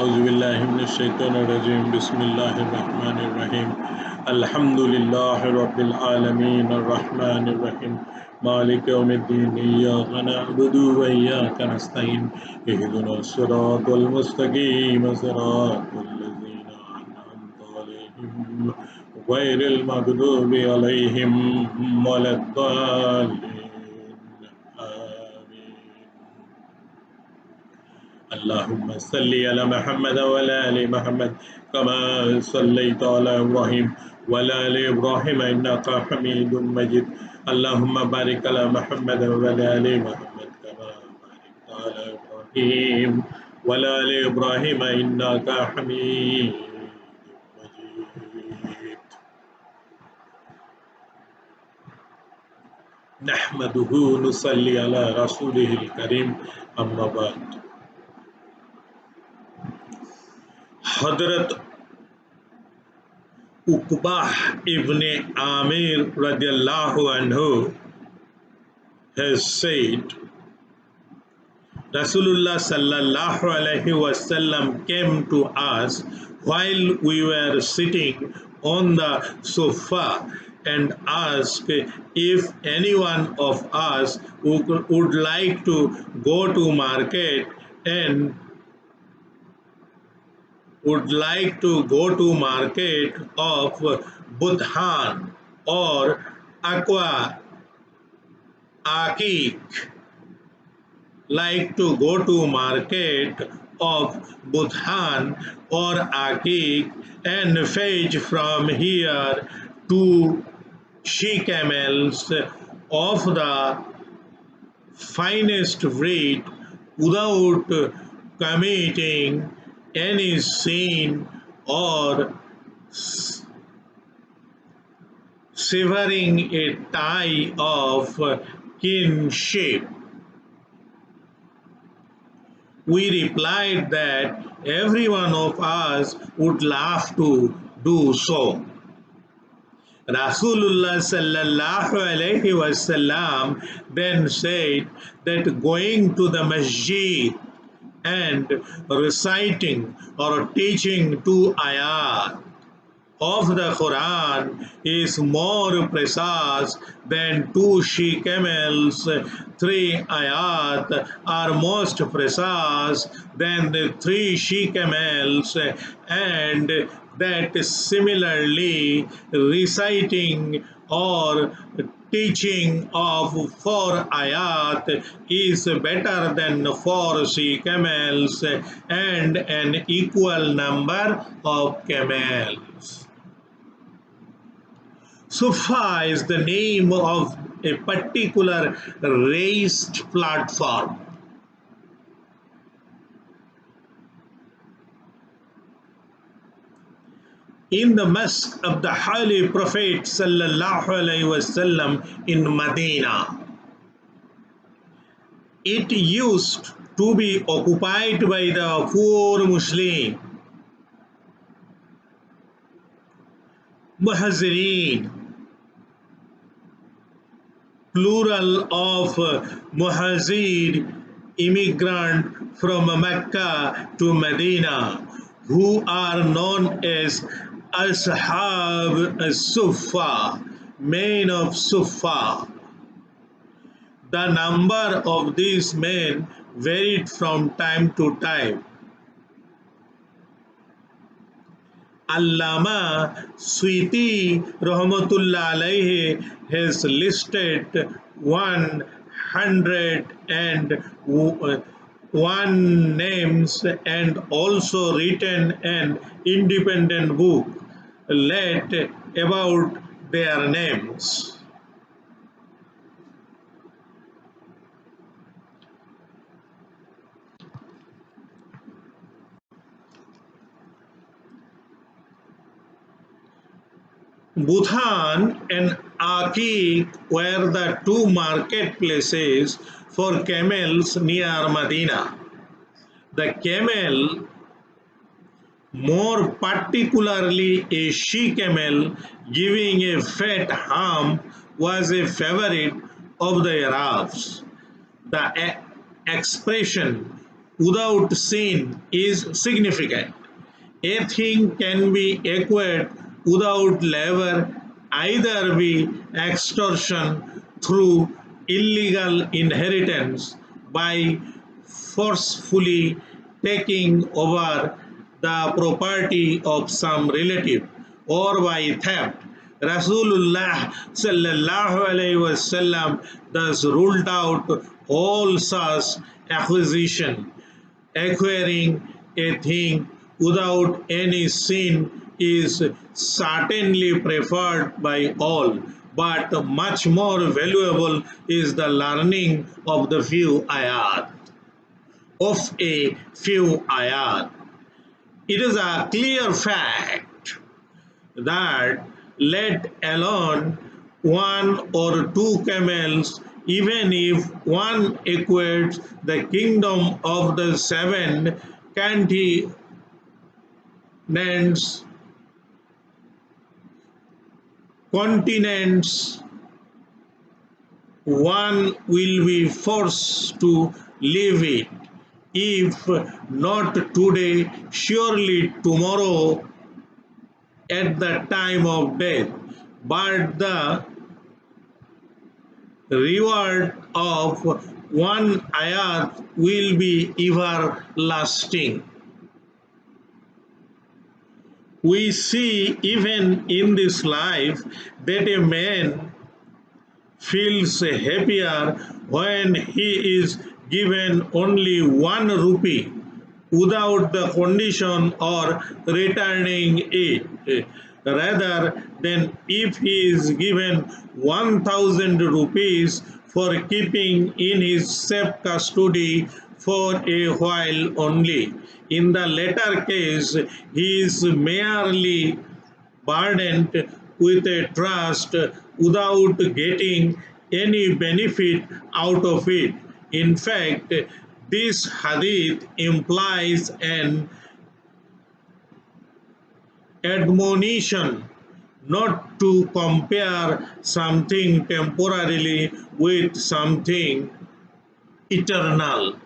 أعوذ بالله من الشيطان الرجيم بسم الله الرحمن الرحيم الحمد لله رب العالمين الرحمن الرحيم مالك يوم الدين إياك نعبد وإياك نستعين اهدنا الصراط المستقيم صراط الذين أنعمت عليهم غير المغضوب عليهم ولا الضالين اللهم صل على محمد وعلى آل محمد كما صليت على إبراهيم وعلى آل إبراهيم إنك حميد مجيد اللهم بارك على محمد وعلى آل محمد كما باركت على إبراهيم وعلى آل إبراهيم إنك حميد مجيد نحمده نصلي على رسوله الكريم أما بعد Hadhrat Uqbah ibn Aamir Radhiyallaho anho has said, Rasulullah Sallallaho alaihe wasallam came to us while we were sitting on the Suffah and asked if anyone of us would like to go to market and of But-haan or Aqeeq, like to go to market of But-haan or Aqeeq and fetch from here 2 she-camels of the finest breed without committing any sin or severing a tie of kinship. We replied that every one of us would love to do so. Rasulullah Sallallaho alaihe wasallam then said that going to the musjid and reciting or teaching 2 ayat of the Qur'an is more precise than 2 she-camels. 3 ayat are most precise than the 3 she-camels, and that similarly reciting or teaching of 4 ayat is better than 4 she-camels and an equal number of camels. Suffah is the name of a particular raised platform. In the mosque of the Holy Prophet Sallallaho in Medina. It used to be occupied by the poor Muslim muhajirin, plural of muhajir, immigrant from Mecca to Medina, who are known as ashab Suffah, men of Suffah. The number of these men varied from time to time. Allama Suyuti Rahmatullah alaihe has listed 101 names and also written an independent book about their names. But-haan and Aqeeq were the 2 marketplaces for camels near Medina. The camel, more particularly a she-camel giving a fat hump, was a favorite of the Arabs. The expression without sin is significant. A thing can be acquired without labor, either by extortion through illegal inheritance by forcefully taking over the property of some relative or by theft. Rasulullah Sallallaho alaihe wasallam thus ruled out all such acquisition. Acquiring a thing without any sin is certainly preferred by all, but much more valuable is the learning of the few ayat. It is a clear fact that let alone one or two camels, even if one acquires the kingdom of the seven continents, continents, one will be forced to leave it. If not today, surely tomorrow at the time of death. But the reward of one ayat will be everlasting. We see even in this life that a man feels happier when he is given only 1 rupee without the condition or returning it, rather than if he is given 1000 rupees for keeping in his safe custody for a while only. In the latter case, he is merely burdened with a trust without getting any benefit out of it. In fact, this hadith implies an admonition not to compare something temporarily with something eternal.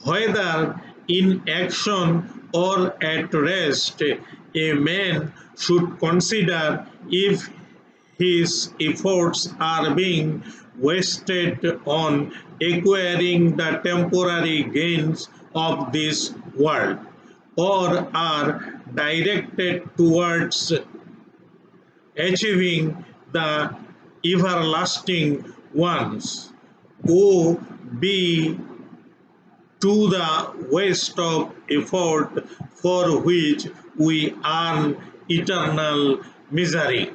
Whether in action or at rest, a man should consider if his efforts are being wasted on acquiring the temporary gains of this world or are directed towards achieving the everlasting ones. Woe be to the waste of effort for which we earn eternal misery.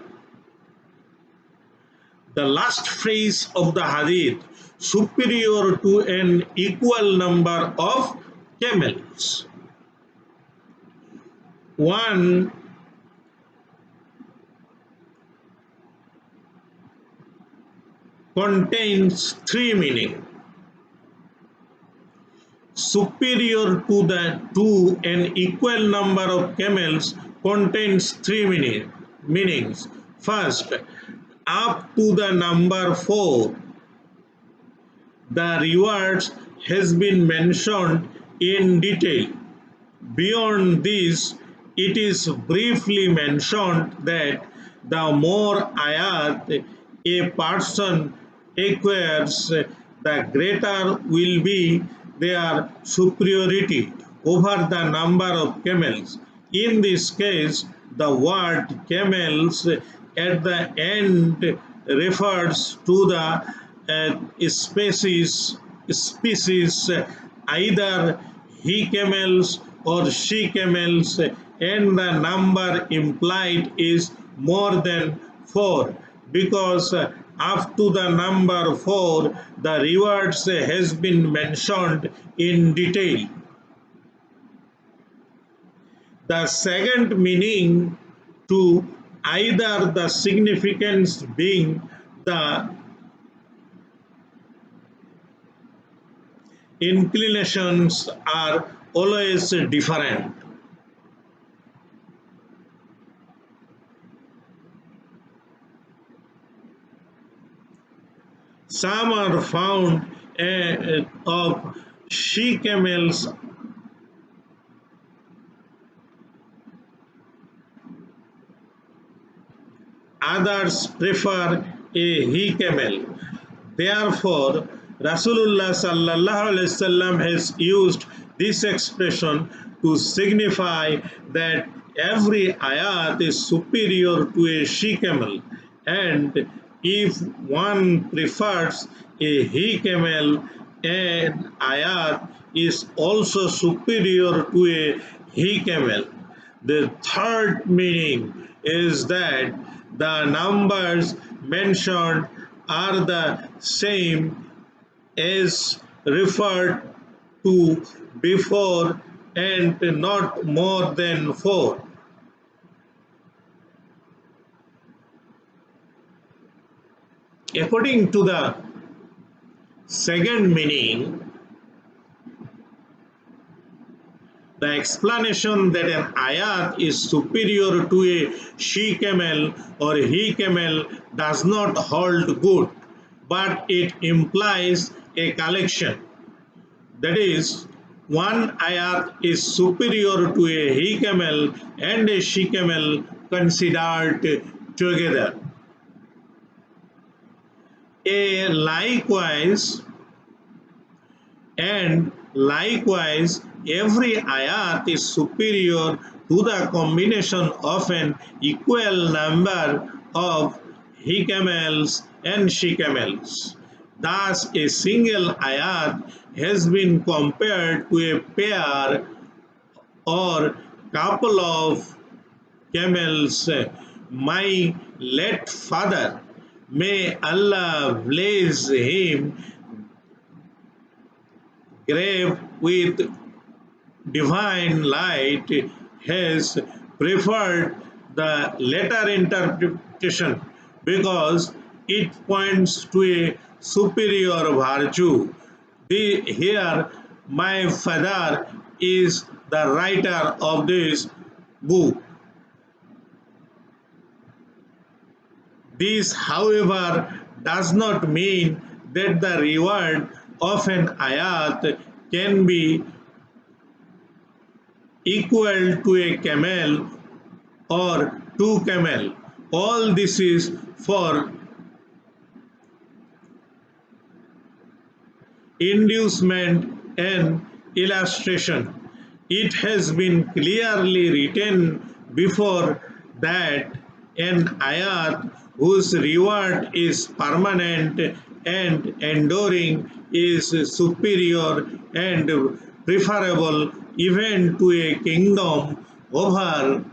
The last phrase of the hadith, superior to an equal number of camels. One contains three meanings. Superior to an equal number of camels contains three meanings. First, up to the number 4, the rewards has been mentioned in detail. Beyond this, it is briefly mentioned that the more ayat a person acquires, the greater will be their superiority over the number of camels. In this case, the word camels at the end refers to the species either he camels or she camels, and the number implied is more than 4 because up to the number 4 the rewards has been mentioned in detail. The second meaning to either the significance being the inclinations are always different. Some are found of she-camels. Others prefer a he-camel. Therefore, Rasulullah Sallallaho has used this expression to signify that every ayat is superior to a she-camel, and if one prefers a he-camel, an ayat is also superior to a he-camel. The third meaning is that the numbers mentioned are the same as referred to before and not more than four. According to the second meaning, the explanation that an ayat is superior to a she-camel or he-camel does not hold good, but it implies a collection. That is, one ayat is superior to a he-camel and a she-camel considered together. A likewise And likewise, every ayat is superior to the combination of an equal number of he-camels and she-camels. Thus, a single ayat has been compared to a pair or couple of camels. My late father, may Allah bless him, grave with divine light, has preferred the latter interpretation because it points to a superior virtue. Here, my father is the writer of this book. This, however, does not mean that the reward of an ayat can be equal to a camel or two camel. All this is for inducement and illustration. It has been clearly written before that an ayat whose reward is permanent and enduring is superior and preferable even to a kingdom over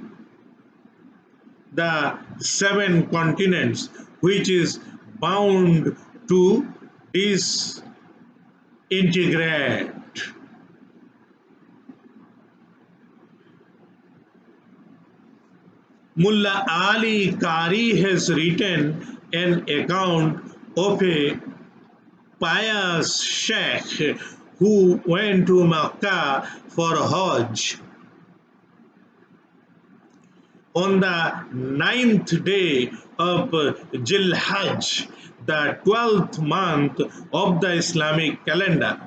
the seven continents, which is bound to disintegrate. Mullah Ali Qari has written an account of a pious sheikh who went to Makkah for Hajj. On the ninth day of Jil-Hajj, the 12th month of the Islamic calendar,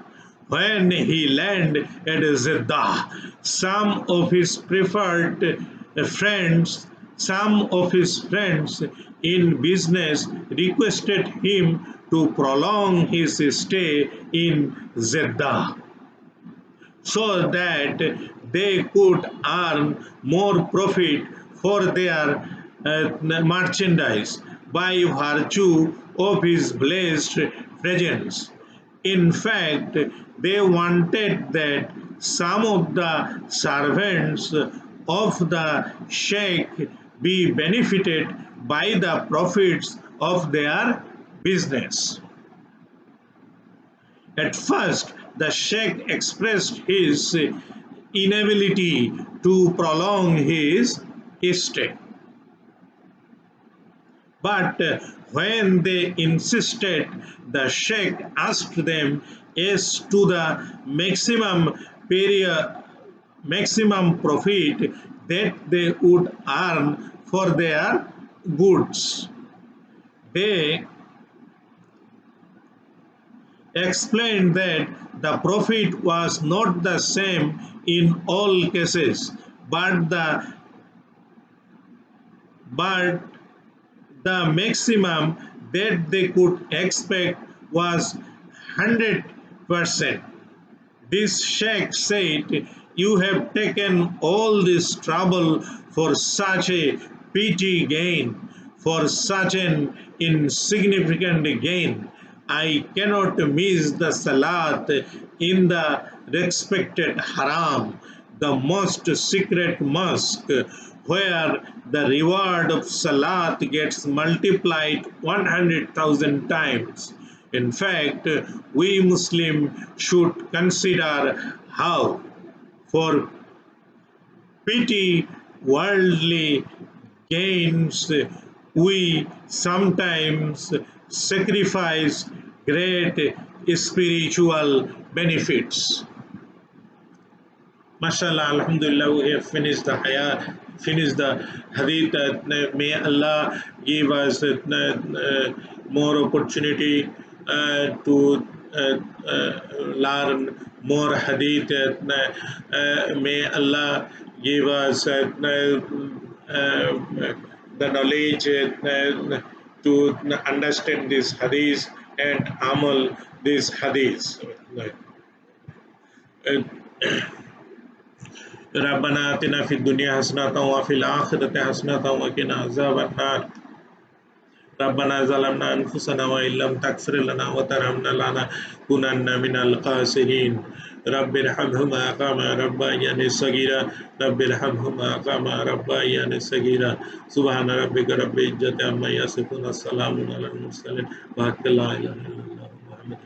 when he landed at Jeddah, some of his friends in business requested him to prolong his stay in Jeddah so that they could earn more profit for their merchandise by virtue of his blessed presence. In fact, they wanted that some of the servants of the sheikh be benefited by the profits of their business. At first, the sheikh expressed his inability to prolong his stay. But when they insisted, the sheikh asked them as to the maximum profit that they would earn for their goods. They explained that the Prophet was not the same in all cases, but but the maximum that they could expect was 100%. This sheikh said, "You have taken all this trouble for such a petty gain, for such an insignificant gain. I cannot miss the salat in the respected haram, the most secret mosque, where the reward of salat gets multiplied 100,000 times. In fact, we Muslims should consider how, for petty worldly gains, we sometimes sacrifice great spiritual benefits." Mashallah, Alhamdulillah, we have finished the hayat, finished the hadith. May Allah give us more opportunity to learn more hadith. May Allah give us the knowledge to understand this hadith and amal this hadith. ربنا آتنا في الدنيا حسنة وفي الآخرة حسنة وقنا عذاب النار ربنا ظلمنا أنفسنا وإن لم تغفر لنا وترحمنا لنكونن من الخاسرين رب ارحمهما كما ربياني صغيرا رب ارحمهما كما ربياني صغيرا سبحان ربك رب العزة عما يصفون السلام على المرسلين والحمد لله رب العالمين محمد